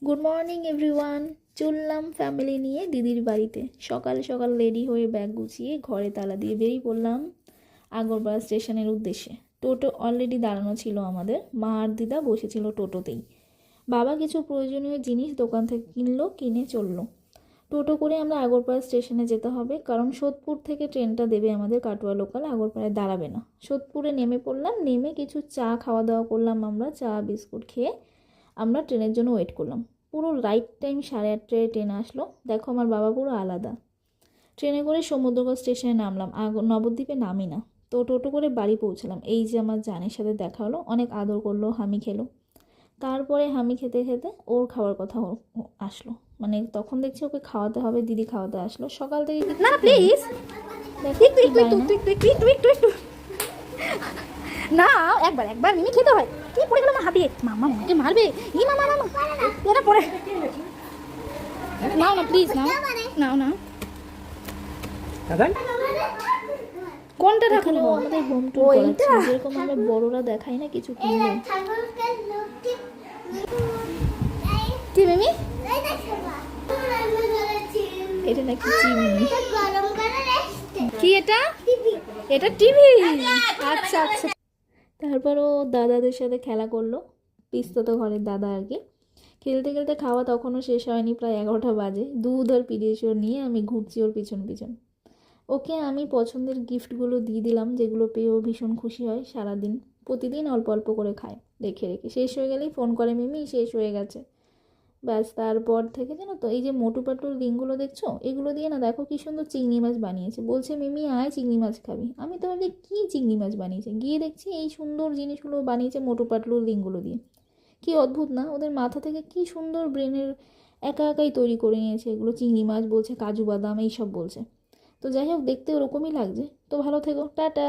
Good morning everyone. চললাম family নিয়ে দিদির বাড়িতে। সকাল সকাল রেডি হয়ে ব্যাগ গুছিয়ে ঘরে তালা দিয়ে বেরিয়ে পড়লাম আগরপাড়া স্টেশনের উদ্দেশ্যে। টোটো অলরেডি দাঁড়ানো ছিল আমাদের, মা আর দিদা বসেছিল টোটোতেই। বাবা কিছু প্রয়োজনীয় জিনিস দোকান থেকে কিনলো, কিনে চললো। টোটো করে আমরা আগরপাড়া স্টেশনে যেতে হবে, কারণ সোদপুর থেকে ট্রেনটা দেবে আমাদের কাটোয়া লোকাল, আগরপাড়ায় দাঁড়াবে না। সোদপুরে নেমে পড়লাম, নেমে কিছু চা খাওয়া দাওয়া করলাম, আমরা চা বিস্কুট খেয়ে আমরা ট্রেনের জন্য ওয়েট করলাম। পুরো রাইট টাইম 8:30টায় ট্রেন আসলো। দেখো আমার বাবা পুরো আলাদা। ট্রেনে করে সমুদ্রগড় স্টেশনে নামলাম, নবদ্বীপে নামি না। তো টোটো করে বাড়ি পৌঁছলাম। এই যে আমার জানের সাথে দেখা হলো, অনেক আদর করলো, হামি খেলো। তারপরে হামি খেতে খেতে ওর খাওয়ার কথা আসলো, মানে তখন দেখছি ওকে খাওয়াতে হবে, দিদি খাওয়াতে আসলো। সকাল থেকে না প্লিজ দেখো একটু একটু একটু একটু একটু একটু একটু একটু না, একবার একবার মিমি খেতে হয়। কি পড়ে গেল আমার হাতে? মামা আমাকে মারবে। ই মামা মামা এটা পড়ে নাও না প্লিজ, নাও নাও নাও। কোনটা রাখলো? এখানেও আমাদের হোম ট্যুর করাচ্ছে, যেরকম আমরা বড়রা দেখাই না কিছু কিনলে। কি মিমি? এটা নাকি চিমনি। কি এটা? এটা টিভি। আচ্ছা আচ্ছা। তারপরও দাদাদের সাথে খেলা করলো, পিস্তত ঘরের দাদা আর কি। খেলতে খেলতে খাওয়া তখনও শেষ হয়নি, প্রায় 11টা বাজে। দুধ আর পিডিয়াশিওর নিয়ে আমি ঘুরছি ওর পিছন পিছন। ওকে আমি পছন্দের গিফটগুলো দিয়ে দিলাম, যেগুলো পেয়ে ও ভীষণ খুশি হয়। সারাদিন প্রতিদিন অল্প অল্প করে খায়, রেখে রেখে। শেষ হয়ে গেলেই ফোন করে, মিমি শেষ হয়ে গেছে। ব্যাস, তারপর থেকে জানো তো, এই যে মোটু পাটলুর রিংগুলো দেখছো, এগুলো দিয়ে না দেখো কি সুন্দর চিংড়ি মাছ বানিয়েছে। বলছে মিমি আয় চিংড়ি মাছ খাবি। আমি তো ভাবছি কী চিংড়ি মাছ বানিয়েছে, গিয়ে দেখছি এই সুন্দর জিনিসগুলো বানিয়েছে মোটু পাটলুর রিংগুলো দিয়ে। কি অদ্ভুত না, ওদের মাথা থেকে কি সুন্দর ব্রেনের একা একাই তৈরি করে নিয়েছে এগুলো। চিংড়ি মাছ বলছে, কাজু বাদাম এইসব বলছে। তো যাই হোক, দেখতে ওরকমই লাগছে। তো ভালো থেকো, টাটা।